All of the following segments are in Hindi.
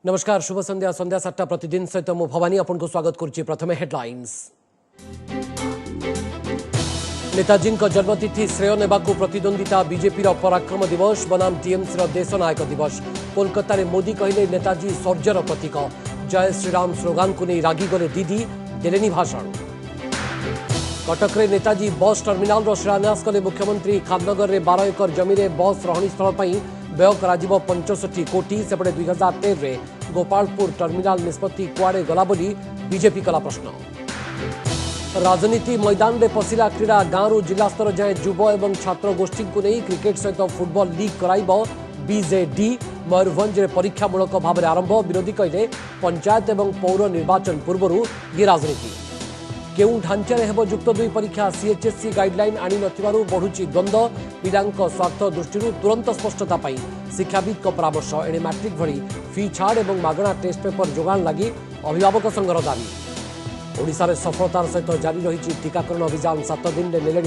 नमस्कार शुभ संध्या संध्या 7टा प्रतिदिन सहित मु भवानी आपन को स्वागत करुच्ची। प्रथमे हेडलाइंस। नेताजी जन्मतिथि श्रेय नेबाकू प्रतिद्वंदिता बीजेपी पराक्रम दिवस बनाम टीएमसी देश नायक दिवस। कोलकाता रे मोदी कहले नेताजी शौर्यर प्रतीक। जय श्रीराम स्लोगान को नहीं रागी गले दीदी देलेनी भाषण। कटक रे नेताजी बस टर्मिनाल शिलान्यास कले मुख्यमंत्री। खामनगर रे 12 एकर जमी रे बस रहणी स्थल पर व्यय कराजिबो 65 कोटी। सेपटे 2013 रे गोपालपुर टर्मिनाल निष्पत्ति कुआड़े गला बोली बीजेपी कला प्रश्न। राजनीति मैदान में पशिला क्रीड़ा। गांव जिला स्तर जाए युव एवं छात्र गोष्ठी को नहीं क्रिकेट सहित फुटबॉल लीग कराइब बीजेडी। मयूरभंज में परीक्षामूलक भाव में आरंभ। विरोधी कहले पंचायत एवं पौर निर्वाचन पूर्व ये राजनीति। केउ ढांचारे हेब युक्त 2 परीक्षा। सीएचएससी गाइडलाइन आनी नथिबारु बढ़ुची द्वंद्व। पिलांक स्वार्थ दृष्टि तुरंत स्पष्टता पाई शिक्षाविद परामर्श। एणे मैट्रिक भली फी छाड़ और मागणा टेस्ट पेपर जोगाण लगी अभिभावक संघर दाबी। ओडिशा रे सफलतार सहित जारी रही टीकाकरण अभियान। 7 दिन में नेले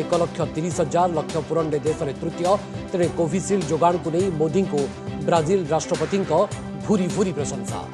1,30,000 लक्ष्य पूरण में देश में तृतीय। तेरे कोविशील्ड जोगाण को नहीं मोदी को ब्राजिल राष्ट्रपति भूरी भूरी प्रशंसा।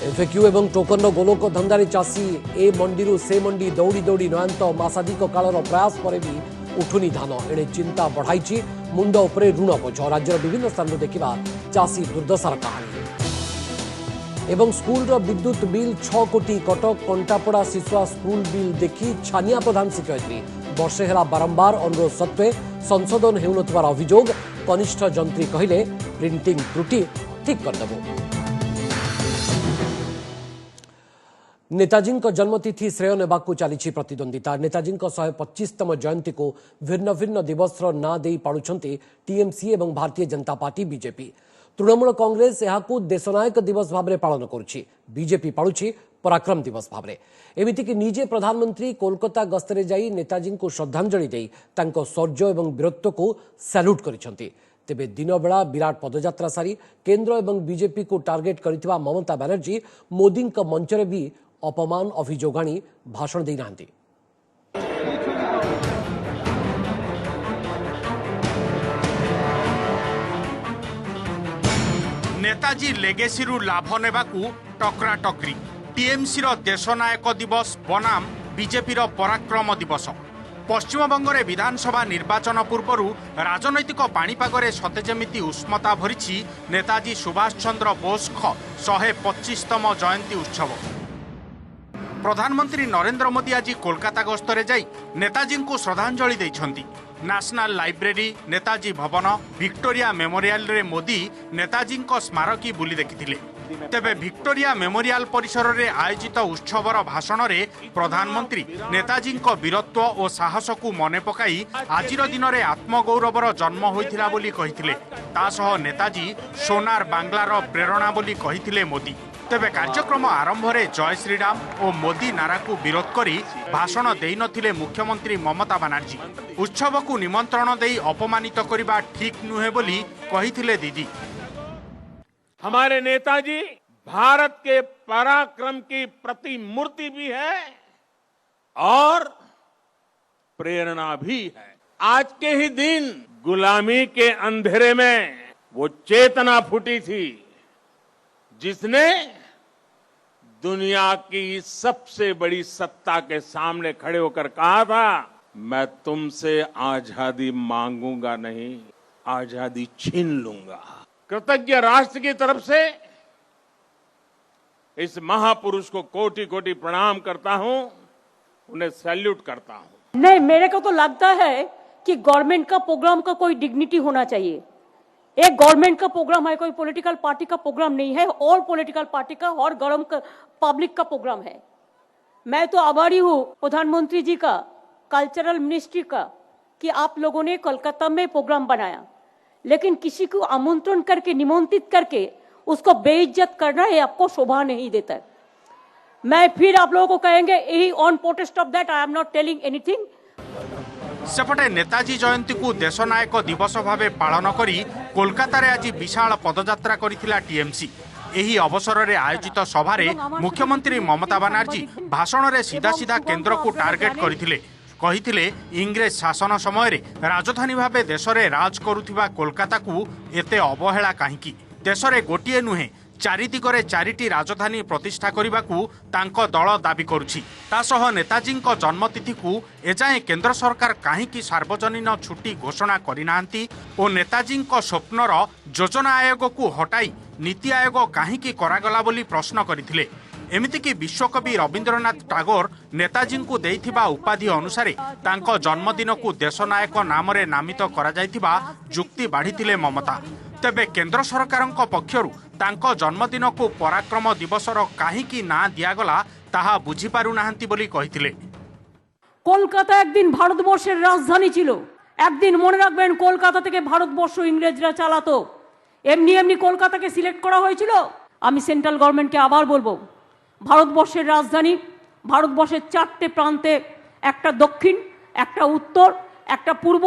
एफएक्यू एवं टोकन गोलोक धंदारे चाषी ए मंडी से मंडी दौड़ी दौड़ी नयंत मासाधिक कालर प्रयास पर भी उठुनी धान। एणे चिंता बढ़ाई मुंड उपरे ऋण बोझ। राज्यर विभिन्न स्थान देखा चाषी दुर्दशार कहानी। एवं स्कूल विद्युत बिल 6 कोटी। कटक कंटापड़ा शिशुआ स्कूल बिल देखी छानिया प्रधान शिक्षयित्री। वर्षे हेला बारंबार अनुरोध सत्वे संशोधन हेउनथिबार अभियोग। कनिष्ठ जंत्री कहले प्रिंटिंग त्रुटि ठीक करदेबो। नेताजी जन्मतिथि श्रेय नेबाकू चली प्रतिद्वंदिता। नेताजी 125तम जयंती को भिन्न भिन्न दिवस ना दे पालुछंती टीएमसी एवं भारतीय जनता पार्टी बीजेपी। तृणमूल कांग्रेस यहाकू देशनायक दिवस भाव में पालन करुछि। बीजेपी पालुछि पराक्रम दिवस भाव में। एमिति कि निजे प्रधानमंत्री कोलकाता गस्तरे जाई नेताजी को श्रद्धांजलि देई तांको शौर्य एवं वीरत्व को सैल्यूट करिसंती। तेबे दिन बेला विराट पदयात्रा सारी केंद्र एवं बीजेपी को टार्गेट करिथिबा ममता बनर्जी मोदी मंचरे भी अपमान अभियोग आनी भाषण देना। नेताजी लेगेसी रु लाभ नेबाकू टकरा टकरी। टीएमसी रो देशनायक दिवस बनाम बीजेपी रो पराक्रम दिवस। पश्चिमबंग रे विधानसभा निर्वाचन पूर्व राजनैतिक पाणीपागरे सते जेमिति उष्मता भरिछि नेताजी सुभाष चंद्र बोस 125तम जयंती उत्सव। प्रधानमंत्री नरेंद्र मोदी आज कोलकाता गस्तरे जाई नेताजी को श्रद्धांजलि देइछंती। नेशनल लाइब्रेरी, नेताजी भवन, विक्टोरिया मेमोरियल रे मोदी नेताजी को स्मारकी बुली देखिथिले। तेबे विक्टोरिया मेमोरियल परिसर रे आयोजित उत्सवर भाषण रे प्रधानमंत्री नेताजी को वीरत्व और साहस को मने पकाई आजिर दिन में आत्मगौरवर जन्म होइथिला बोली कहिथिले। तासह नेताजी सोनार बांग्लार प्रेरणा बोली कहिथिले मोदी। तेबे कार्यक्रम आरंभ रे जय श्रीराम और मोदी नारा को विरोध करी भाषण देई नथिले मुख्यमंत्री ममता बनर्जी। उत्सव को निमंत्रण देई अपमानित करिबा ठीक नुहे बोली कहिथिले दीदी। हमारे नेताजी भारत के पराक्रम की प्रतिमूर्ति भी है और प्रेरणा भी है। आज के ही दिन गुलामी के अंधेरे में वो चेतना फूटी थी जिसने दुनिया की सबसे बड़ी सत्ता के सामने खड़े होकर कहा था, मैं तुमसे आजादी मांगूंगा नहीं, आजादी छीन लूंगा। कृतज्ञ राष्ट्र की तरफ से इस महापुरुष को कोटि कोटि प्रणाम करता हूं, उन्हें सैल्यूट करता हूं। नहीं, मेरे को तो लगता है कि गवर्नमेंट का प्रोग्राम का कोई डिग्निटी होना चाहिए। एक गवर्नमेंट का प्रोग्राम है, कोई पॉलिटिकल पार्टी का प्रोग्राम नहीं है। ऑल पॉलिटिकल पार्टी का और गवर्नमेंट का पब्लिक का प्रोग्राम है। मैं तो आभारी हूँ प्रधानमंत्री जी का, कल्चरल मिनिस्ट्री का, कि आप लोगों ने कोलकाता में प्रोग्राम बनाया। लेकिन किसी को आमंत्रण करके, निमंत्रित करके उसको बेइज्जत करना ये आपको शोभा नहीं देता। मैं फिर आप लोगों को कहेंगे on protest of that I am not telling anything. सेपटे नेताजी जयंती को देशनायक दिवस भाव पालन करी कोलकाता रे आज विशाल पदयात्रा करिथिला टीएमसी। एही अवसर रे आयोजित सभा रे मुख्यमंत्री ममता बनर्जी भाषण रे सीधा सीधा केंद्र को टार्गेट करिथिले। कहिथिले इंग्रेज शासन समय रे राजधानी भावे देश रे राज करुथिबा कोलकाता को एते अवहेला काहीकि। देश में गोटे नुहे चारि दिगरे चारिटी राजधानी प्रतिष्ठा करने तांको दल दाबी करुछि। तासह नेताजी जन्मतिथि को एजाए केंद्र सरकार कहीं सार्वजनीन छुट्टी घोषणा करनाहांती और नेताजी स्वप्नर योजना आयोग को हटाई नीति आयोग कहीं करागला बोली प्रश्न करथिले। एमितिकी विश्वकवि रवींद्रनाथ टागोर नेताजी को देइथिबा उपाधि अनुसारे तांको जन्मदिन को देशनायक नाम रे नामित करा जायथिबा जुक्ति बाढ़ीथिले ममता। तेबे केंद्र सरकार पक्षरु तांको जन्मदिन को पराक्रम दिवसर काहींकी ना दियागला ताहा बुझी पारु नाहांती बोली कहिथिले। কলকাতা একদিন ভারতবর্ষের রাজধানী ছিল। একদিন মনে রাখবেন কলকাতা থেকে ভারতবর্ষ ইংরেজরা চালাতো। এমনি এমনি কলকাতাকে সিলেক্ট করা হয়েছিল। আমি সেন্ট্রাল গভর্নমেন্টকে আবার বলবো, ভারতবর্ষের রাজধানী ভারতবর্ষের চারটে প্রান্তে, একটা দক্ষিণ, একটা উত্তর, একটা পূর্ব,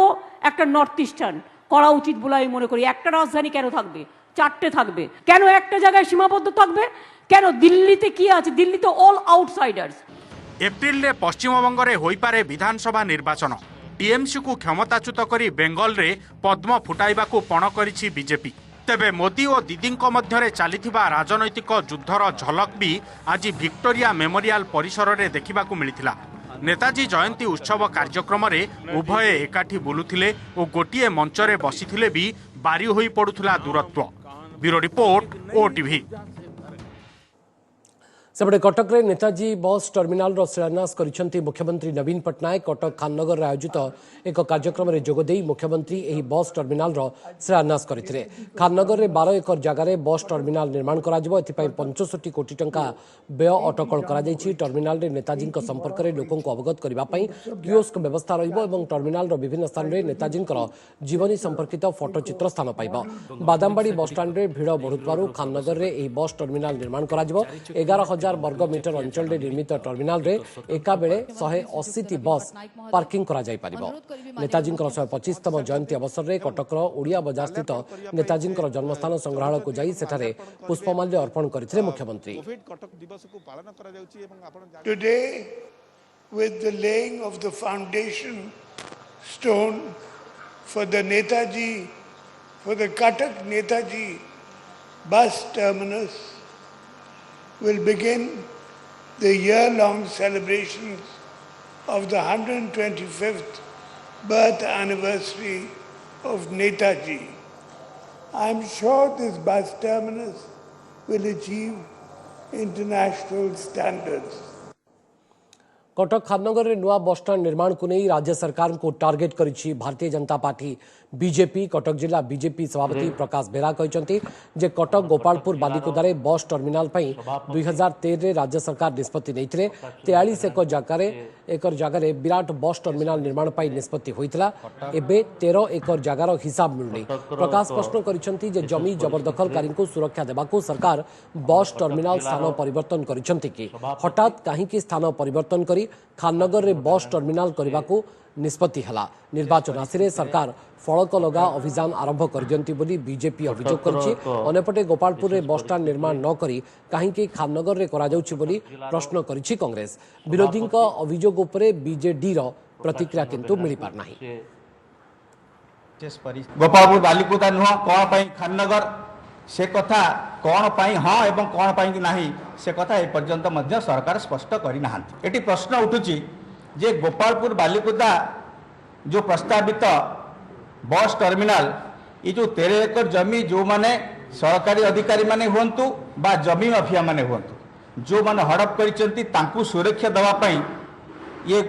একটা নর্থ ইস্টার্ন করা উচিত বলে আমি মনে করি। একটা রাজধানী কেন থাকবে? চারটে থাকবে কেন? একটা জায়গায় সীমাবদ্ধ থাকবে কেন? দিল্লিতে কি আছে? দিল্লি তো অল আউটসাইডার্স। एप्रिल रे पश्चिमबंग रे होई पारे विधानसभा निर्वाचन। टीएमसी को क्षमताच्युत करी बेंगल रे पद्म फुटाइबा को पण करिछि बीजेपी। तेबे मोदी और दीदींको मध्यरे चालिथिबा राजनैतिक युद्धर झलक भी आज विक्टोरिया मेमोरियल परिसर रे देखिबाकू मिलिथिला। नेताजी जयंती उत्सव कार्यक्रम रे उभय एकाठी बुलुथिले और गोटिए मंच रे बसिथिले भी बारी होई पडुथुला दूरत्व। Bureau report OTV. सेपटे कटक रे नेताजी बस टर्मिनाल शिलान्यास करिसेंती मुख्यमंत्री नवीन पट्टनायक। कटक खाननगर आयोजित एक कार्यक्रम में जोगदे मुख्यमंत्री एही बस टर्मिनाल शिलान्यास करथिले। खाननगर रे 12 एकर जगार बस टर्मिनाल निर्माण करा जिवो। एथिपाई 65 कोटी टंका व्यय अटकल करा जायछि। टर्मिनाल रे नेताजी संपर्क में लोकों को अवगत करबा पई कियोस्क व्यवस्था रहिबो एवं टर्मिनाल रो विभिन्न स्थान रे नेताजी जीवनी संपर्कित फोटोचित्र स्थान पाइबो। बादामबाड़ी बस स्टैंड रे भिड़ बढ़ुतबारु खाननगर रे एही बस टर्मिनाल निर्माण करा जिवो। 11,000 वर्ग मीटर अंचल रे निर्मित टर्मिनाल रे एका बेले 180 बस पार्किंग करा जाय परिबो। नेताजी 125तम जयंती अवसर रे कटकर ओडिया बजार स्थित नेताजी जन्मस्थान संग्रहालय को जाई सेठारे पुष्पमाल्य अर्पण करथिले मुख्यमंत्री। Today, with the laying of the foundation stone for the Netaji, for the Cuttack Netaji bus terminus, will begin the year-long celebrations of the 125th birth anniversary of Netaji. I am sure this bus terminus will achieve international standards. Cuttack Khannagar रे नुआ बस स्टैंड निर्माण को नहीं राज्य सरकार को target करिछि Bharatiya Janata party BJP. Cuttack जिला बीजेपी सभापति प्रकाश बेरा कहते जे कटक गोपालपुर बालिकुदारे बस टर्मिनाल 2013 रे राज्य सरकार निष्पत्ति नहीं 43 एकर जगार विराट बस टर्मिनाल निर्माण निष्पत्ति होइतिला। एबे 13 एकर जगार हिसाब मिलुनी। प्रकाश प्रश्न करिसेंती जे जमी जबरदखलकारी को सुरक्षा देबाकू सरकार बस टर्मिनाल स्थान परिवर्तन करिसेंती कि हठात काहे कि स्थान परिवर्तन करी खाननगर रे बस टर्मिनाल करने को निष्पत्ति हला। निर्वाचन आसिरे सरकार फलक लगा अभियान आरंभ कर दियंती बोली बीजेपी अभियोग करछि। अनेपटे गोपालपुर रे बस स्टैंड निर्माण न करी काहेकि खाननगर रे करा जाउछि बोली प्रश्न करिछि कांग्रेस। विरोधी का अभियोग उपरे बीजेडी रो प्रतिक्रिया किंतु मिली पार नाही। गोपालपुर बालिकुदा नुह कौन पई खाननगर से कथा कौन पाई हाँ एवं कौन पाई नहीं से कथा ए पर्यंत मध्य सरकार स्पष्ट करना। एटी प्रश्न उठुची जे गोपालपुर बालिकुदा जो प्रस्तावित बस टर्मिनाल ये जो 13 एकर जमी जो माने सरकारी अधिकारी माने हुंतु बा जमी माफिया माने हुंतु जो माने हड़प करिसेंती तांकू सुरक्षा देवा पई ये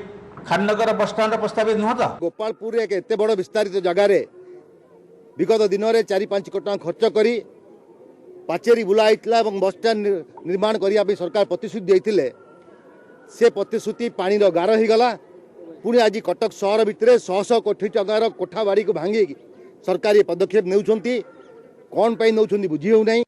खाननगर बस स्टैंड प्रस्तावित नुह। तो गोपालपुर एक एते बड़ विस्तारित जगार विगत दिन में 4-5 कोटी टका खर्च करी पाचेरी बुलाइला बस स्टैंड निर्माण करने सरकार प्रतिश्रुति देते से प्रतिश्रुति पानी गार हो गला। पुणी आज कटक सहर भितर 100 कोटी टकार कोठा बाड़ी को भांगी सरकार ये पदक्षेप नेउछंती कौन पाई नेउछंती बुझी हो नहीं।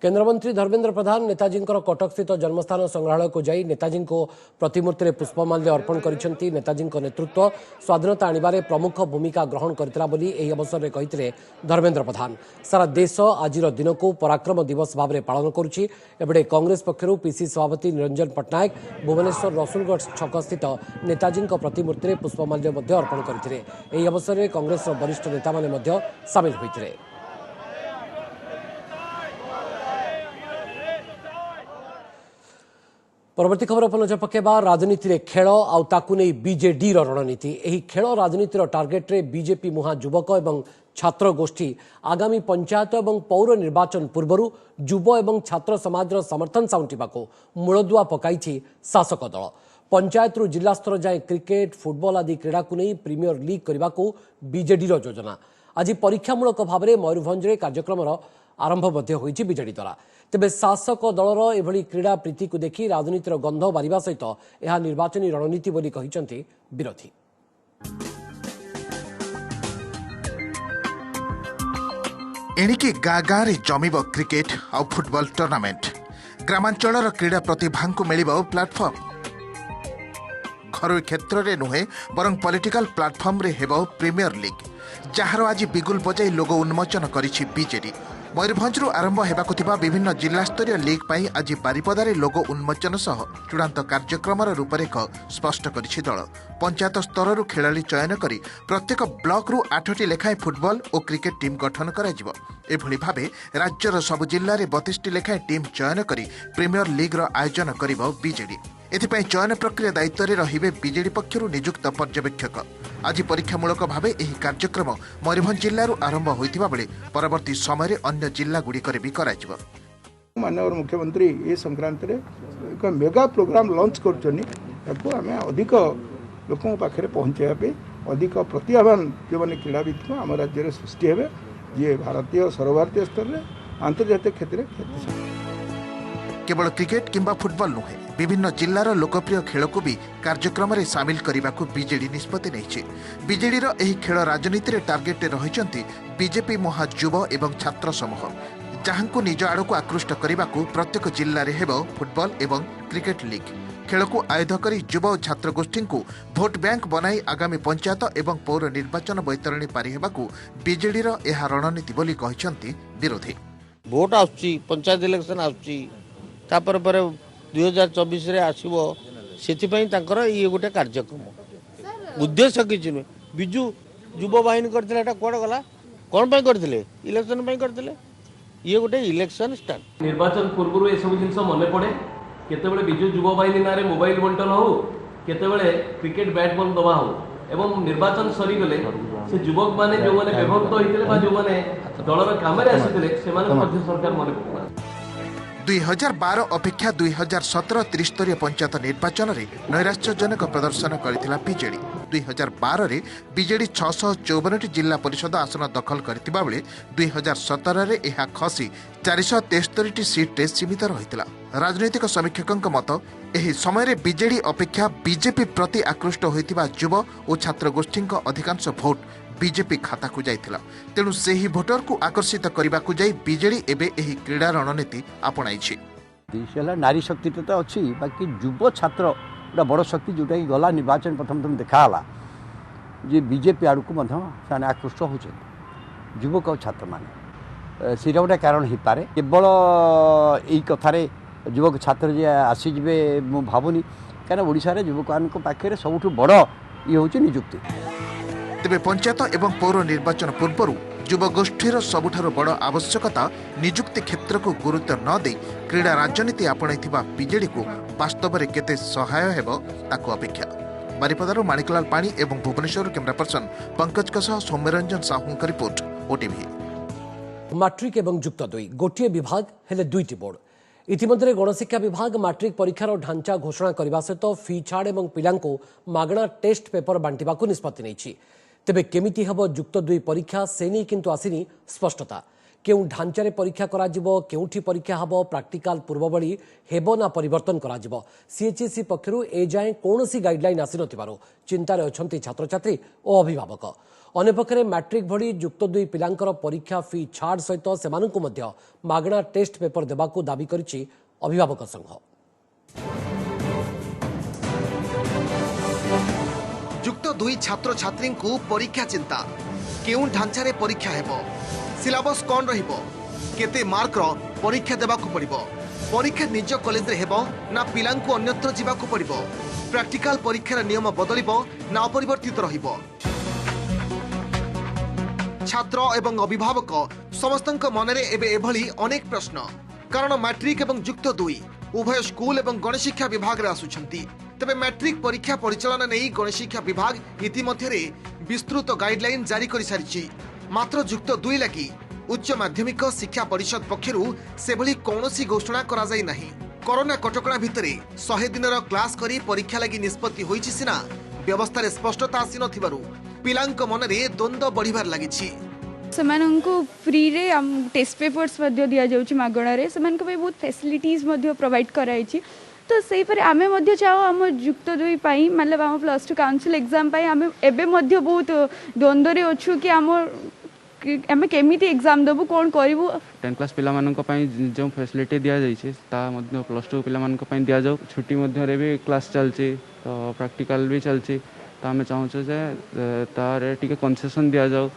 केंद्र मंत्री धर्मेंद्र प्रधान नेताजी कटक स्थित जन्मस्थान संग्रहालय को जाई नेताजी को प्रतिमूर्ति में पुष्पमाल्य अर्पण करिसेंती। नेताजी नेतृत्व स्वाधीनता आनिबारे प्रमुख भूमिका ग्रहण करथिला बोली एही अवसर में कहिथिले धर्मेंद्र प्रधान। सारा देश आज दिन को पराक्रम दिवस भाव में पालन करुछि। एबडे कांग्रेस पक्षरु पीसी सभापति निरंजन पट्टनायक भुवनेश्वर रसुलगढ़ छक स्थित नेताजी प्रतिमूर्ति में पुष्पमाल्य अर्पण करथिले। एही अवसर में कांग्रेस वरिष्ठ नेता माने सामिल होइथिले। परवर्ती खबर पर नजर पकेबा राजनीति रे खेल आउ ताकु नै बीजेडी रो रणनीति एही खेल राजनीति रो टार्गेट रे बीजेपी मुहा युवक एवं छात्र गोष्ठी आगामी पंचायत एवं पौर निर्वाचन पूर्व युव एवं छात्र समाज रो समर्थन साउंटिबाको मूलदुआ पकाइछि शासक दल पंचायत रु जिला स्तर जाए क्रिकेट फुटबॉल आदि क्रीड़ा को नहीं प्रीमियर लीग करने को बीजेडी रो योजना आज परीक्षामूलक भाव में मयूरभंज रे कार्यक्रम आरंभ होइछि बीजेडी द्वारा तेबे शासक दलर एभली क्रीड़ा प्रीति को देखि राजनीतिर गंध बारिबा सहित यह निर्वाचनी रणनीति बोली कहिसंति विरोधी। एणिकी गाँ गाँ रे जमिब क्रिकेट आ फुटबॉल टूर्नामेंट ग्रामांचल क्रीड़ा प्रतिभा को मिल प्लाटफर्म घर क्षेत्र में नुहे बरं पॉलिटिकल प्लाटफर्म रे हेबो प्रीमियर लीग जार आज बिगुल बजाई लोगो उन्मोचन करिछि बीजेडी मयूरभंज आरंभ हेबाकु थिबा विभिन्न जिला स्तरीय लीग पाई आज बारिपदारे लोगो उन्मोचन सह चूड़ांत कार्यक्रमर रूपरेख स्पष्ट करिछि दल पंचायत स्तर खेलाड़ी चयन करी प्रत्येक ब्लॉक रु 8टी लेखाएं फुटबॉल और क्रिकेट टीम गठन कराजिबो एभली भाबे राज्यर सब जिल्ला रे 32टी लेखाएं टीम चयन करी प्रीमियर लीग रो आयोजन करिबो बीजेडी एथिपाई चयन प्रक्रिया दायित्व रे रहिबे बीजेडी पक्षरु नियुक्त पर्यवेक्षक आज परीक्षामूलक भावे एही कार्यक्रम मयूरभंज जिल्लारू आरंभ होइतिबा बेले परवर्ती समय अन्य जिल्ला गुड़िकरे भी कराजिबो। माननीय मुख्यमंत्री ए संक्रांत रे एक मेगा प्रोग्राम लॉन्च करछनी आम अधिक लोकों पाखे पहुँचाइबा पे अधिक प्रतिभावान जो मैंने क्रीड़ाविद आम राज्य में सृष्टि हेबे जे भारतीय सर्वभारतीय स्तर में आंतर्जातिक क्षेत्र में केवल क्रिकेट किंबा फुटबॉल नुहे विभिन्न जिल्लार लोकप्रिय खेल को भी कार्यक्रम में सामिल करने को बीजेडी निष्पत्ति नहीं बीजेडी रो एही खेल राजनीति रे टार्गेट रहिचंती बीजेपी महा युव एवं छात्र समूह जहां निज आड़ को आकृष्ट करने को प्रत्येक जिले में हेबो फुटबॉल एवं क्रिकेट लीग खेल को आयुध कर युव और छात्र गोष्ठी को भोट बैंक बनाई आगामी पंचायत एवं पौर निर्वाचन बैतरणी पारि हेबाकू बीजेडी रो एहा रणनीति बोली कहिसंती विरोधी। भोट आउची पंचायत इलेक्शन आउची तापर पर 2024 रे आसीबो सेथिपई तांकर ये गोटे कार्यक्रम उद्देश्य किछि न बिजू युव बाहिनी करथिले एटा कोड गला कोन पई करथिले इलेक्शन पई करथिले ये गोटे इलेक्शन स्टार्ट निर्वाचन पूर्व ए सब जिंस मने पड़े केतेबेले बिजू युव बाहिनी नारे मोबाइल बंटन हो केतेबेले क्रिकेट बैट बॉल दबा हो एवं निर्वाचन सरी गले से युवक माने जो माने विभक्त होइतिले बा जो माने दलर कामरे आसीतिले से माने मध्य सरकार मने पकड़ा 2012 अपेक्षा 2017 त्रिस्तरीय पंचायत निर्वाचन में नैराश्यजनक प्रदर्शन करथिला बीजेडी 2012 रे बीजेडी 654 जिला परिषद आसन दखल करथिबा बेले 2017 रे एहा खसी 473 सीट रे सीमित रहितला। राजनीतिक समीक्षकक मत एही समय बीजेडी अपेक्षा बीजेपी प्रति आकृष्ट होइतिबा युव और छात्र गोष्ठी अधिकांश भोट बीजेपी खाता को जाइथिला तेणु सेही भोटर को आकर्षित करने को जाई बीजेडी एबे एही क्रीड़ा रणनीति आपणाइछि। नारी शक्ति तो अच्छी बाकी युव छात्र गोटे बड़ शक्ति जोटा कि गला निर्वाचन प्रथम देखाला जे बीजेपी आड़ को से आकृष्ट होते युवक और छात्र मैंने से गोटे कारण हो पारे केवल यही कथार युवक छात्र जे आसीजे मु भावुनी कहीं ओडिशा रे युवक मान पाखे सबुठ बड़ ये हूँ नियुक्ति। तेबे पंचायत एवं पौर निर्वाचन पूर्व युव गोष्ठीर सबुठारु बड़ आवश्यकता नियुक्ति क्षेत्र को गुरुत्व न दे क्रीड़ा राजनीति आपणाइथिबा बीजेडी को वास्तव में केते सहाय हेबो ताको अपेक्षा। बारिपदारु माणिकलाल पाणी एवं भुवनेश्वर कैमरा पर्सन पंकज सह Soumyaranjan Sahoo report OTV. Matric एवं युक्त दुई गोटे विभाग हेले दुईटी बोर्ड इतिमध्य गणशिक्षा विभाग मैट्रिक परीक्षार ढांचा घोषणा करने सहित फी छाड़ और पिलांको मागणा टेस्ट पेपर बांटिबाकू निष्पत्ति नहीं तेबे केमिति हबो युक्त दुई परीक्षा से नहीं किंतु आसीनी स्पष्टता केउ ढांचारे परीक्षा कराजिबो केउठी परीक्षा हबो प्रैक्टिकल पूर्वबळी हेबो ना परिवर्तन कराजिबो सीएचईसी पक्षरु ए जाय कोनोसी गाइडलाइन आसी नथिबारो चिंतारे अछंती छात्र छात्री और अभिभावक अन्यपक्षे मैट्रिक भली युक्त दुई पिलांकर परीक्षा फी छाड़ सहित सेमानंकु मध्य मागणा टेस्ट पेपर देबाकू दाबी करिछि अभिभावक संघ। युक्त दुई छात्र छात्री को परीक्षा चिंता केउ ढांचारे परीक्षा हेबो सिलेबस कौन रहिबो केते मार्क रो परीक्षा देबाकू पड़िबो परीक्षा निज कॉलेज रे हेबो ना पिलांकू अन्यत्र जिबाकू पड़िबो प्रैक्टिकल परीक्षार नियम बदलिबो ना अपरिवर्तित रहिबो छात्र एवं अभिभावक समस्तक मनरे एबे एभली अनेक प्रश्न कारण मैट्रिक एवं युक्त दुई उभय स्कूल एवं गणशिक्षा विभाग रे आसुछंती। तबे मैट्रिक परीक्षा परिचालना नहीं गणशिक्षा विभाग इतिमध्यरे विस्तृत गाइडलाइन जारी कर सारिछि। मात्र युक्त 2 लगी उच्च माध्यमिक शिक्षा परिषद पक्षरु सेभली कौनसी घोषणा करा जाई नाही। कोरोना कटकणा भितरे 100 दिनर क्लास करी परीक्षा लगी निष्पत्ति होईछि सिना व्यवस्था रे स्पष्टता आसी नथिबारु पिलांक मनरे द्वंद्व बढ़िबार लागिछि। सेमानंको फ्री रे टेस्ट पेपर्स मध्ये दिया जाउछि मागणा रे सेमानक पे बहुत फैसिलिटीज मध्ये प्रोवाइड कराइछि। तो सेही पर आमे मध्ये चाहो हम युक्त 2 पाई मतलब हम +2 काउंसिल एग्जाम पाई आमे एबे मध्ये बहुत द्वंद्व रे अछु कि आमे केमिति एग्जाम देबु कोन करिवु। 10 क्लास पिला मानक पई जो फैसिलिटी दिया जाय छै ता मध्ये +2 पिला मानक पई दिया जाउ। छुट्टी मध्ये रे भी क्लास चलछि तो प्रैक्टिकल भी चलछि तो आमे चाहू छै जे तारे टिके कंसेशन दिया जाउ।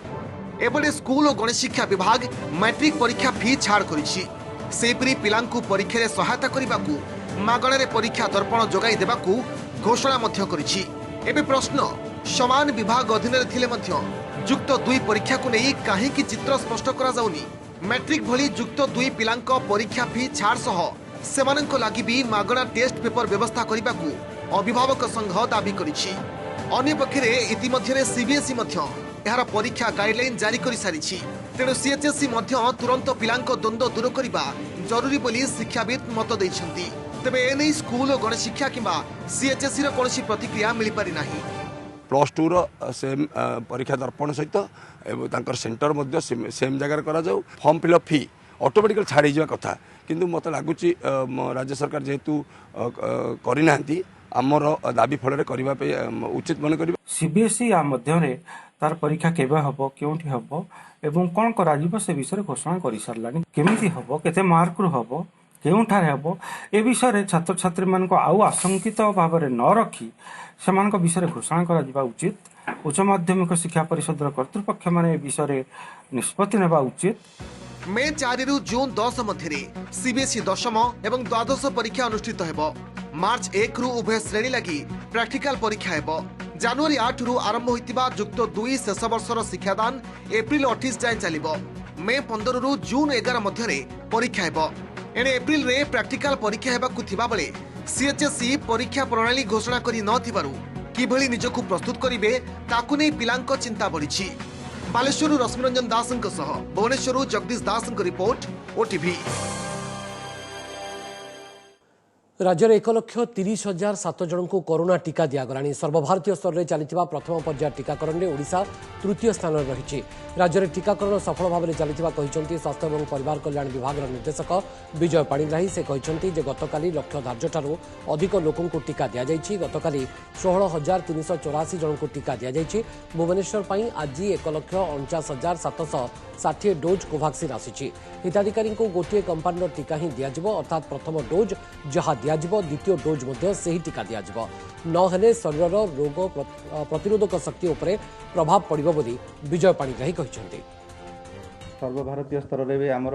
एबडे स्कूल और गणशिक्षा विभाग मैट्रिक परीक्षा फी छाड़ करिछि। सेपरी पिलांकु परीक्षा रे सहायता करिबाकू मागणा रे परीक्षा दर्पण जोगाई देबाकू घोषणा मध्ये करिछि। एबे प्रश्न समान विभाग अधीन रे थिले मध्ये युक्त 2 परीक्षा को नहीं काहे की चित्र स्पष्ट करा जाउनी। मैट्रिक भली युक्त 2 पिलांक परीक्षा फी छाड़ सह सेमानंको लागि भी मागणा टेस्ट पेपर व्यवस्था करिबाकू अभिभावक संघ दाबी करिछि। अन्य पक्षरे इतिमध्ये सीबीएसई मध्ये एहार परीक्षा गाइडलाइन जारी कर सारिछि। तेणु सीएचएसई मध्ये तुरंत पिलांक द्वंद्व दूर करबा जरूरी बोली शिक्षाविद मत दैछन्ति। तबे एनै स्कूल और गणशिक्षा किंबा सीएचएसई रो कोनोसी प्रतिक्रिया मिली पारि नाही। +2 रो सेम परीक्षा दर्पण सहित तांकर सेंटर मध्ये सेम जगह करा जाऊ। फॉर्म फिलअप फी ऑटोमेटिकली छाड़ी जा कथा किंतु मत लागुची राज्य सरकार जेहेतु करि नांती आमर दाबी फल करबा पे उचित मन करिबा। सीबीएसई आ मध्यरे तार परीक्षा केबे हबो केउठी हबो एवं कोन करा जिवो से विषय घोषणा करि सरलानी। केमिति हबो केते मार्क रु हबो केउठारे हबो ए विषय छात्र छात्री मान को आउ आशंकित भाव में न रखी से विषय घोषणा करा जिबा उचित। उच्च माध्यमिक शिक्षा परिषद कर्तृपक्ष माने विषय निष्पत्ति नेबा उचित। मे 4 रु जून 10 मध्य सीबीएसई दशम एवं द्वादश परीक्षा अनुष्ठित हेबो। मार्च 1 रु उभय श्रेणी लगी प्रैक्टिकल परीक्षा हेबो। जनवरी 8 रु आरंभ होइतिबा युक्त 2 शेष वर्षर शिक्षादान एप्रिल 28 जाए चलिबो। मे 15 रु जून 11 मध्य परीक्षा हेबो। एने एप्रिल रे प्रैक्टिकल परीक्षा हेबाकु थिबा बेले सीएचएसई परीक्षा प्रणाली घोषणा करि न थिबारु किभली निजकु प्रस्तुत करिवे ताकु नै पिलांक चिंता बढ़िछि। बालेश्वरु रश्मिरंजन दासंक सह भुवनेश्वरु जगदीश दासंक रिपोर्ट ओटीवी। राज्य में 1,30,007 जन को कोरोना टीका दिगला। सर्वभारतीय स्तर में चलता प्रथम पर्याय टीकाकरण में ओडिशा तृतीय स्थान रही। राज्य में टीकाकरण सफल भाव में चलता स्वास्थ्य और परिवार कल्याण विभाग निर्देशक विजय पाणिग्राही। से कहते गतकाली लक्ष्य धार्य ठारू अधिक लोकों को टीका दि जाएगी। गतकाली 16,384 जन को टीका दि जाएगी। भुवनेश्वर पर आज 1,49,760 डोज कोवाक्सिन आसी। हिताधिकारी को गोटे कंपानीर टीका ही दिज्व अर्थात प्रथम डोज जहाँ दिज्व द्वितीय डोज से ही टीका दिज्व नहेले शरीर रोग प्रतिरोधक शक्ति उपरे प्रभाव पड़ो बोली विजय पाणिग्राही कहते। सर्वभारतीय स्तर में भी आमर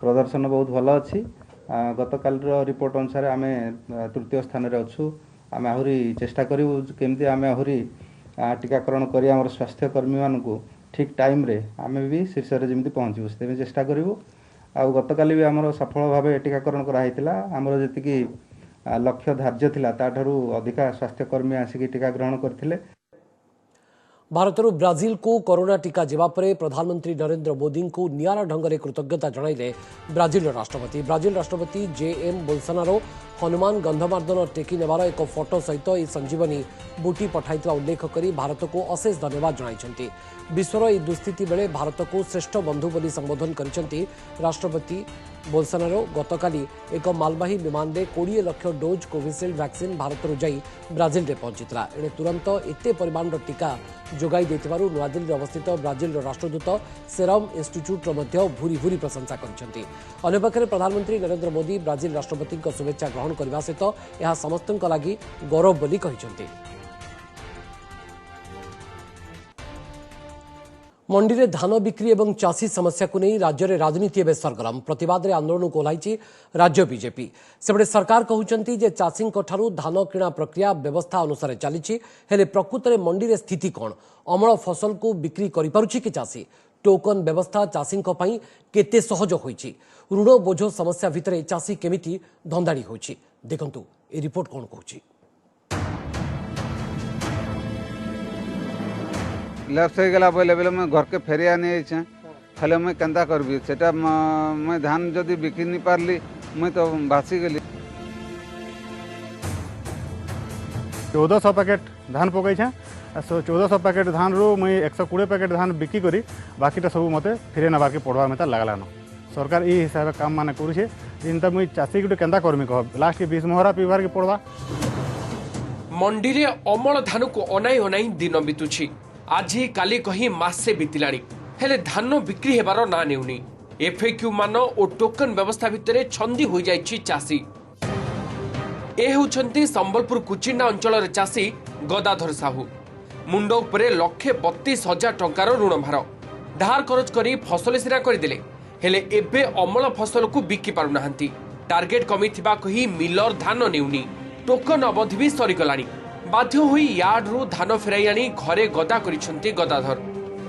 प्रदर्शन बहुत भल अच्छी। गतकाल रिपोर्ट अनुसार आम तृतीय स्थान अच्छु। आम आहरी चेष्टा करूँ केमती आम आहरी टीकाकरण कर स्वास्थ्यकर्मी मानू ठीक टाइम रे आम भी शीर्ष में जमी पहुँचू से चेष्टा करूँ। आउ गतकाली भी आमर सफल भाव टीकाकरण कराइला। आमर जी लक्ष्य धार्य थिला ताठारु अधिका स्वास्थ्यकर्मी आसिक टीका ग्रहण करथिले। भारतर ब्राजिल को कोरोना टीका जेबा परे प्रधानमंत्री नरेंद्र मोदी को नियारा ढंग से कृतज्ञता जणाइले ब्राजिल राष्ट्रपति। ब्राजिल राष्ट्रपति जेएम बोल्सोनारो हनुमान गंधमार्दन टेकी नेबार एक फोटो सहित यह संजीवनी बूटी पठाइथिबा उल्लेख करी भारत को अशेष धन्यवाद जणाइछन्ति। विश्वर यह दुस्थिति बेले भारत को श्रेष्ठ बंधु बोली संबोधन करिसेंति राष्ट्रपति बोल्सोनारो। गतकाली एक मालवाही विमान में 20 lakh dose Covishield vaccine Bharat जाई ब्राजिल में पहुंचीला। एणे तुरंत एते परिमाणर टीका जोगाई देथिबारु नुआदिल्ली अवस्थित ब्राजिल राष्ट्रदूत सेरम इंस्टीट्यूट भूरी भूरी प्रशंसा करिसेंति। अन्य पक्षरे प्रधानमंत्री नरेंद्र मोदी ब्राजिल राष्ट्रपति शुभेच्छा ग्रहण करने सहित यह समस्तଙ୍କ लागि गौरव बोली कहिसेंति। मंडी में धान बिक्री और चाषी समस्या को नहीं राज्य में राजनीति एवं सरगरम। प्रतिवाद आंदोलन को ओह्लाई राज्य बीजेपी। सेपटे सरकार कहते जे चाषी धान किणा प्रक्रिया व्यवस्था अनुसार चली। प्रकृत में मंडी में स्थिति कौन? अमल फसल को बिक्री करि पारुछि कि चाषी? टोकन व्यवस्था चाषी केते सहज होईछि ऋण बोझ समस्या भितर चाषी केमिति धंदाड़ी होईछि देखंतु ए रिपोर्ट कोन कहूछि। लैप्स हो गला बोले बोले मैं घर के फेरिया नहीं छे खाली मैं केंदा करबी सेटा मैं धान जदि बिकी नहीं पारली मैं तो भासी गली। 1400 पैकेट धान पकई छे 1400 पैकेट धान रू मुई 120 पैकेट धान बिकी करी बाकीटा सब मते फिरे नबार के पड़वा में लागलान सरकार ई हिसाब काम माने करूछे जिनता मुई चासी गुटे केंदा करमी कह लास्ट के 20 मोहरा पीबार के पड़वा। मंडी रे अमल धान को अनाई अनाई दिन बितुछि आज काली कही मासे बीतिलाणी हेले धान बिक्री हेबार ना नेउनी एफएक्यू मान और टोकन व्यवस्था भितर छंदी हो जाइछि चासी। ए होछंती संबलपुर कुचिंडा अंचल चासी गदाधर साहू मुंड उपरे 1,32,000 टंकार ऋण भार धार खरच करी फसल सिरा करदेले हेले एबे अमल फसल को बिकी पारु नाहंती टार्गेट कमी थिबा कही मिलर धान नेउनी टोकन अवधि भी सरीगलाणी बाध्य होई यार्ड रु धान फेराई आनी घरे गदा करिसंती गदाधर।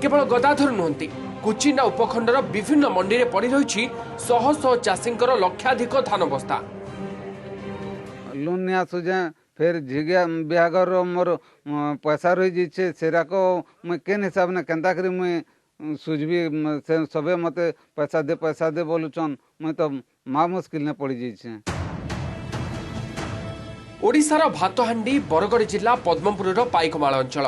केवल गदाधर नुहंती कुचिंडा उपखंडर विभिन्न मंडी रे पड़ी रहिछि शह शह चाषींकर लक्षाधिक धान बस्ता। लोन नहीं आसुजे फिर झिगिया बिहागर मोर पैसा रही जाइए सेरा को मैं केन हिसाब ने केंता करी मैं सुझबी से सबे मते पैसा दे बोलुचन मैं तो माँ मुश्किल ने पड़ी जाइए। ओडिशार भातहांडी बरगड़ जिला पद्मपुर पाइकमाल अंचल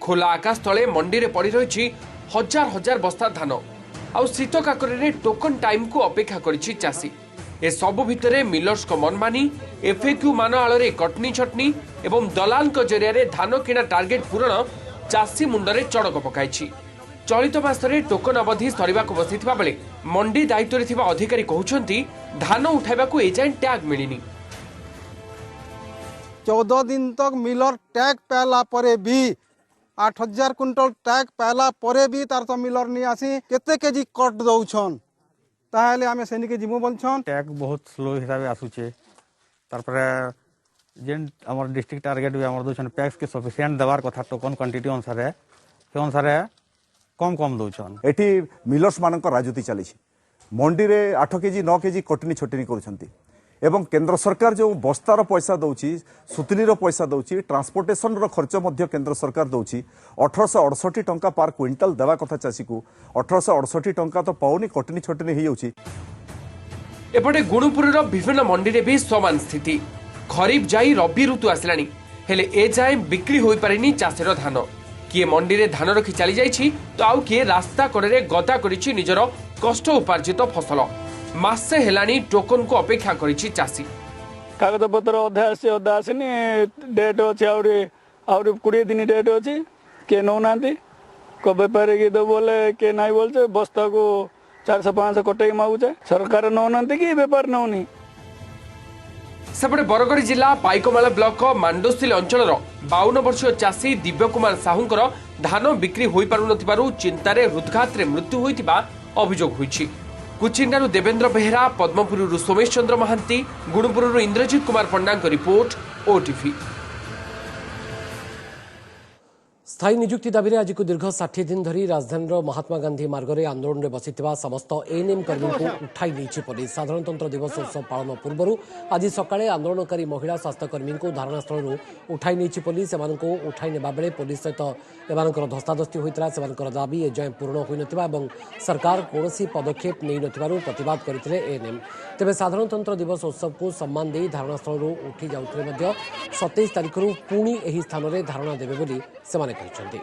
खोला आकाश तले मंडी रे पड़ी रही हजार हजार बस्ता धान आउ शीत काकरे टोकन टाइम को अपेक्षा करिछि चासी। ए सबु भितरे मिलर्स को मनमानी एफएक्यू मान आଳରେ कटनी छटनी एवं दलाल जरिया धान किणा टार्गेट पूरण चाषी मुंडरे चड़क पकाइछि। चलित मासरे टोकन अवधि सरिबाकु बसिथिबा बेले मंडी दायित्व रे थिबा अधिकारी कहउछंती धान उठाइबाकु एजाय टैग मिलिनी। 14 दिन तक मिलर टैग पाला परे भी 8000 क्विंटल टैग पाला परे भी तार तो मिलर नहीं आसी केते केजी कट दउछन ताहले आमे सेनी के जिमु बोलछन टैग बहुत स्लो हिसाब से आसुचे तारपरे जेन हमर डिस्ट्रिक्ट टारगेट भी हमर दोछन पैक्स के सफिशिएंट देवार कथा टोकन क्वांटिटी अनुसार से अनुसार कम दउछन। एठी मिलर्स मानक राजनीति चली मंडी रे 8 केजी 9 केजी कटनी छटनी करूछंती एवं केंद्र सरकार जो बस्तार पैसा दौची सुतलीर पैसा दौची ट्रांसपोर्टेशन रो खर्च मध्य केंद्र सरकार दौची 1868 टंका पर क्विंटल देवा कथा चाषी को 1868 टंका तो पाउनी कटनी छटनी हो जाउची। एपटे गुणुपुर विभिन्न मंडी रे भी समान स्थिति खरीफ जाई रबी ऋतु आसलानी हेले ए जाए बिक्री होई पारिनी चाषीर धान किए मंडी रे धान रखी चली जाइछि तो आउ किए रास्ता कड़े गदा करिछि निजर कष्ट उपार्जित फसल मासे हेलानी टोकन को अपेक्षा करिछि चासी। कागज पत्र अधा आसी अधा आसनी डेट अच्छे आउरी 20 दिन डेट अच्छी किए नौना को बेपारी की दो बोले किए ना बोलचे बस्ता को 400-500 कटे मागुचे सरकार नौना कि बेपार नौनी। सेपटे बरगड़ जिला पाइकमाल ब्लॉक मांडोसिल अंचल 52 वर्षीय चाषी दिव्य कुमार साहूंकर धान बिक्री होई पारु नथिबारु चिंतारे हृदघात रे मृत्यु होइतिबा अभियोग होइछि। कुचिंडारू देवेंद्र बेहेरा पद्मपुर सोमेश चंद्र महांती गुणुपुर इंद्रजीत कुमार पंडा रिपोर्ट ओटीवी। स्थायी नियुक्ति दाबी आज को दीर्घ 60 दिन धरी राजधानी महात्मा गांधी मार्ग में आंदोलन में बसिथिबा समस्त एएनएम कर्मी को उठाई नहीं पुलिस। साधारणतंत्र दिवस उत्सव पालन पूर्व आज सकाळे आंदोलनकारी महिला स्वास्थ्यकर्मी को धारणास्थल उठाई नहीं पुलिस। एमानको उठाई नेबा बेले पुलिस सहित एमानकर धस्ताधस्ती होइतरा सेमानकर दाबी एजाय पूर्ण होई नथिबा एवं सरकार कोनोसी पदक्षेप नै नथिबारु प्रतिवाद करथिले एएनएम। तेबे साधारणतंत्र दिवस उत्सव को सम्मान दे धारणास्थल उठी जाउथले मध्ये 27 तारिख रु पुणी एही स्थान रे धारणा देबे बोली सेमाने कहछन्ती।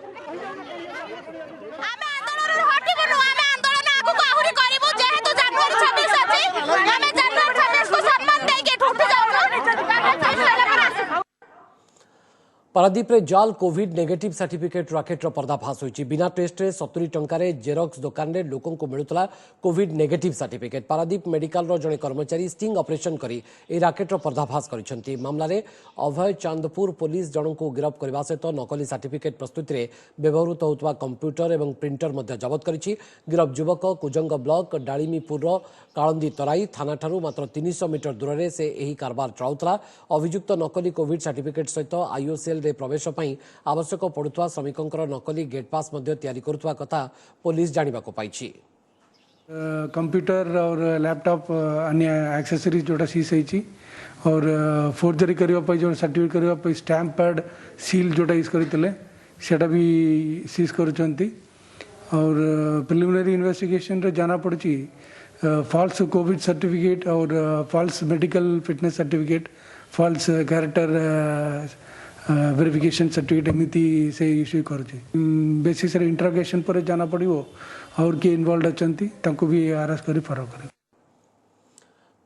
पारादीप रे जाल कोविड नेगेटिव सर्टिफिकेट राकेट पर्दाफाश होइछि। बिना टेस्ट रे 70 टंका रे जेरॉक्स दुकान रे लोकन को मिलुतला Covid negative certificate. Paradip medical रो जणे कर्मचारी स्टिंग ऑपरेशन करी ए राकेट पर्दाफाश करिसंती। मामला रे अभय चांदपुर पुलिस जण को गिरफ्त करबा सहित नकली सर्टिफिकेट प्रस्तुति रे व्यवहृत होतवा कंप्यूटर एवं प्रिंटर मध्ये जब्त करिछि। गिरफ्त युवक कुजंग ब्लॉक डालीमीपुर रो काळंदी तराई थाना ठारू मात्र 300 मीटर दूर रे से एही कारबार चलाउतला। अभियुक्त नकली कोविड सर्टिफिकेट सहित आईओसीएल रे प्रवेश पई आवश्यक पड़ुवा श्रमिकंकर नकली गेट पास मध्य तैयारी करुवा कथा पुलिस जानिबाको पाइछि। कंप्यूटर और लैपटॉप अन्य एक्सेसरीज जोटा सीज होती और फोर्जरी करने जो सर्टिफिकेट करने स्टैंप पैड सील जोटा यूज करते सेटा भी सीज करुँच और प्रिलिमिनरी इन्वेस्टिगेशन रे जाना पड़ी फॉल्स कोविड सर्टिफिकेट और false medical fitness certificate false character verification certificate एमती से इश्यू करुचे बेसिस इंटरोगेशन पर जाना पड़ो और किए इनवॉल्व अच्छा भी अरेस्ट कर फरक कर।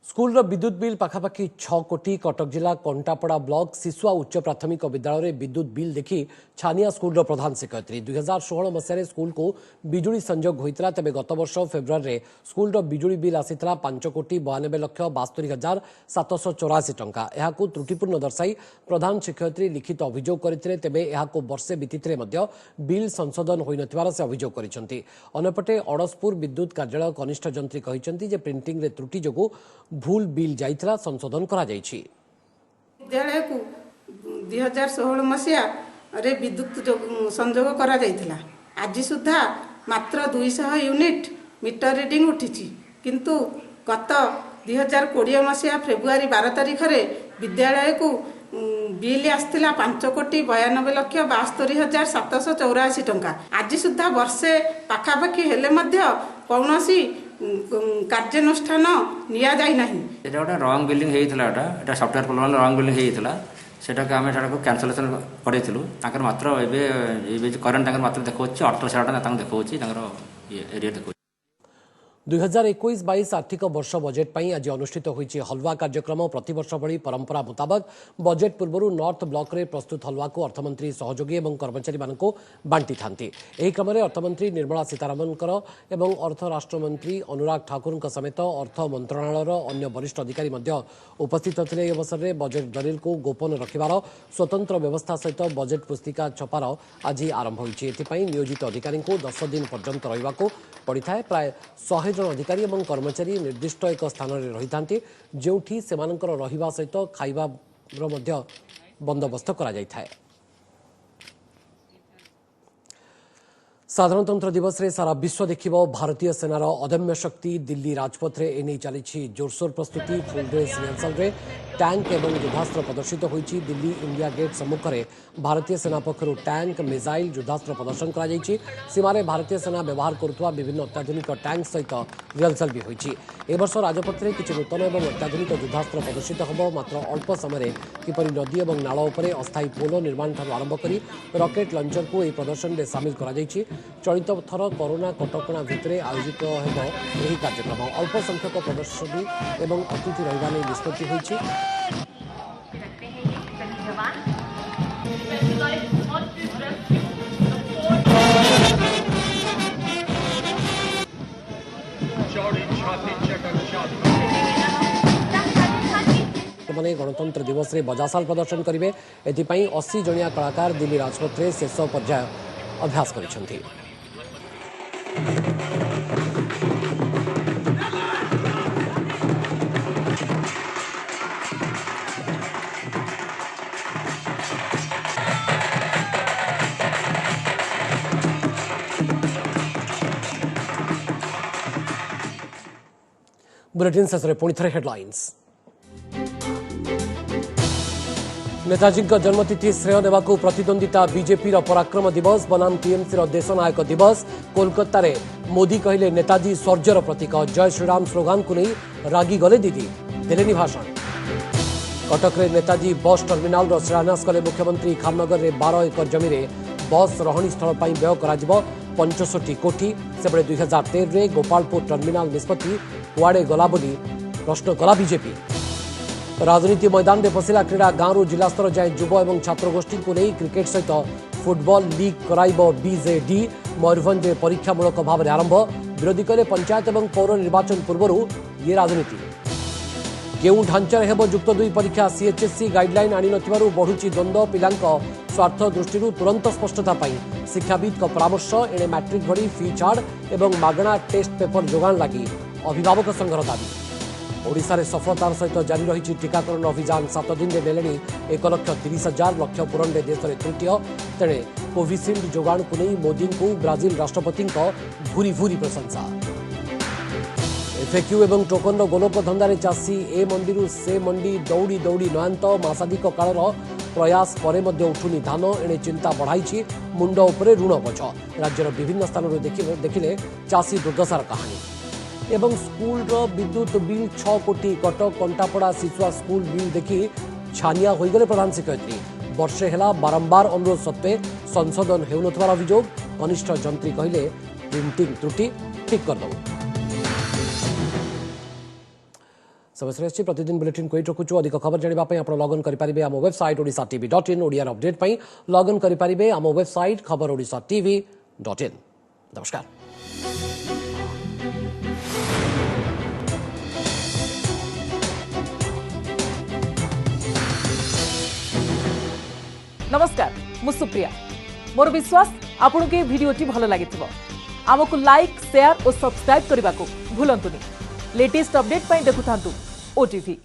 स्कूल विद्युत बिल पाखापाखि 6 कोटी कटक जिला कंटापड़ा ब्लॉक शिशुआ उच्च प्राथमिक विद्यालय में विद्युत बिल देखि छानिया स्कूल प्रधान शिक्षयित्री 2016 मसीह स्कूल को बिजुली संजोग होता तेज गत वर्ष फेब्रुआरी स्कूल बिजुली बिल आसीता 5 कोटी 92 लाख 72,784 टंका। यह त्रुटिपूर्ण दर्शाई प्रधान शिक्षयित्री लिखित अभियोग करते तेज यह वर्षे बीती बिल संशोधन हो न से अभियोग कर। अन्यपटे अड़सपुर विद्युत कार्यालय कनिष्ठ जंत्री कहते प्रिंटिंग रे त्रुटि जोगु भूल बिल जाइतला संशोधन करा जाइछि। विद्यालय को 2016 मसीहा रे विद्युत संजोग करा जाइतला आज सुधा मात्र 200 यूनिट मीटर रीडिंग उठिछि किंतु गत 2020 मसीहा फेब्रुआरी 12 तारिख रे विद्यालय को बिल आसला 5 कोटी 92 लाख 72,784 टंका। आज सुधा वर्षे पाखापाखि हेले मध्य कौनसी कार्यानुष्ठान निया जाई नहीं। एटा गोटे रंग बिल्डिंग हेइतला एटा सॉफ्टवेयर प्रोग्राम रंग बिल्डिंग हेइतला सेटा आम को कैंसलेशन करेथिलु ताकर मात्र एबे करंट ताकर मात्र देखौछि 18,000 तांग देखौछि ताकर एरिया देखौछि। 2021-22 आर्थिक वर्ष बजेट पर आज अनुष्ठित होइछि हलवा कार्यक्रम। प्रतिवर्ष भली परंपरा मुताबक बजेट पूर्व नॉर्थ ब्लॉक रे प्रस्तुत हलवा को अर्थमंत्री सहयोगी और कर्मचारी मानक बांटी थांती। एही क्रम में अर्थमंत्री निर्मला सीतारमण एवं अर्थ राष्ट्रमंत्री अनुराग ठाकुर समेत अर्थ मंत्रणालय अन्य वरिष्ठ अधिकारी उपस्थित थे। अवसर में बजेट दलिल को गोपन रखिबार स्वतंत्र व्यवस्था सहित बजेट पुस्तिका छपार आज आरंभ होइछि। एथिपई नियोजित अधिकारी को 10 दिन पर्यंत रहिबाको पड़िଥାଏ। प्राय 100 जन अधिकारी और कर्मचारी निर्दिष्ट एक स्थान में रही था जोठी सेमानकर रहिबा सहित खाइबार मध्य बंदोबस्त करा जाय थाए। साधारणतंत्र दिवस रे सारा विश्व देखिबो भारतीय सेनार अदम्य शक्ति। दिल्ली राजपथ रे एने चली जोरसोर प्रस्तुति। फुल ड्रेस रिहर्सल रे टैंक एवं युद्धास्त्र प्रदर्शित होइछि। दिल्ली इंडिया गेट सम्मुख में भारतीय सेना पक्षर टैंक मिसाइल युद्धास्त्र प्रदर्शन करा जायछि। सीमारे भारतीय सेना व्यवहार करुवा विभिन्न अत्याधुनिक टैंक सहित रिहर्सल भी होइछि। ए वर्ष राजपथ रे किछि नूतन एवं अत्याधुनिक युद्धास्त्र प्रदर्शित होबो। मात्र अल्प समय किपरि नदी और नाल उपरे अस्थायी पोल निर्माण ठारू आरंभ करी रॉकेट लॉन्चर को यह प्रदर्शन में सामिल करा जायछि। चलित थर कोरोना कटकणा भितर आयोजित होब यह कार्यक्रम। अल्प संख्यक प्रदर्शनी एवं अतिथि रहिबा नै निष्पत्ति होइछि। गणतंत्र दिवस रे बजासाल प्रदर्शन करेंगे। एथिपाई 80 जनिया कलाकार दिल्ली राजपथ रे शेष पर्याय अभ्यास करिसेंथि। बुलेटिन शेष में पुणी थे हेडलाइंस। नेताजी जन्मतिथि श्रेय देवा प्रतिद्वंदिता बीजेपी पराक्रम दिवस बनाम टीएमसी देश नायक दिवस। कोलकाता रे मोदी कहले नेताजी शौर्यर प्रतीक। जय श्रीराम स्लोगान को नहीं रागी गले दीदी देलेनी भाषण। कटक रे नेताजी बस टर्मिनाल शिलान्यास कले मुख्यमंत्री। खामनगर रे 12 एकर जमी रे बस रहणी स्थल पर व्यय कर 65 कोटी। सेबले 2013 रे गोपालपुर टर्मिनाल निष्पत्ति कुआड़े गला बोली प्रश्न कला बीजेपी। राजनीति मैदान में पशिला क्रीड़ा। गांव जिला स्तर जाए युव और छात्रगोष्ठी को नहीं क्रिकेट सहित फुटबॉल लीग कराइब बीजेडी। मयूरभंज परीक्षामूलक भाव में आरंभ। विरोधी कले पंचायत और पौर निर्वाचन पूर्व ये राजनीति। केउ ढांचार हेब युक्त 2 परीक्षा। सीएचएससी गाइडलाइन आनी नथिबारु बढ़ुची द्वंद्व। पिलांक स्वार्थ दृष्टि तुरंत स्पष्टता पाई शिक्षाविद परामर्श। एणे मैट्रिक भरी फी छाड़ और मागणा टेस्ट पेपर जोगाण लगी अभिभावक संघर दाबी। ओडिशा सफलतार सहित जारी रही टीकाकरण अभियान 7 दिन में नेले 1,30,000 लक्ष्य पूरण में देश में तृतीय। तेणे कोविशील्ड जोगाण को नहीं मोदी को ब्राजिल राष्ट्रपति भूरी भूरी प्रशंसा। एफएक्यू एवं टोकन गोलक धंदारे चाषी ए मंडी से मंडी दौड़ी दौड़ी नयांत मासाधिक कालर प्रयास परे मध्य उठुनी धान एणे चिंता बढ़ाई मुंड उपरे ऋण बोझ। राज्यर विभिन्न स्थान में देखिले चाषी दुर्दशार कहानी। एवं स्कूल विद्युत बिल 6 कोटी कटक कंटापड़ा शिशुआ स्कूल बिल देखी छानिया होगले प्रधान शिक्षयित्री। वर्षे हेला बारंबार अनुरोध सत्वे संशोधन हेउनथवार अभियोग। कनिष्ठ जंत्री कहले प्रिंटिंग त्रुटि ठीक करदौ। सबश्रेष्ठ प्रतिदिन बुलेटिन को रखुचु। अधिक खबर जानापी आप लगन करेंगे आम वेबसाइट odishatv.in। ओडिया अपडेट लगन करेंगे आम वेबसाइट खबर odishatv.in। नमस्कार। नमस्कार, मु सुप्रिया। मोर विश्वास आपन के वीडियोटी भल लगी आमको लाइक शेयर और सब्सक्राइब करने को भूलंतुनि। लेटेस्ट अपडेट देखुथांतु OTV।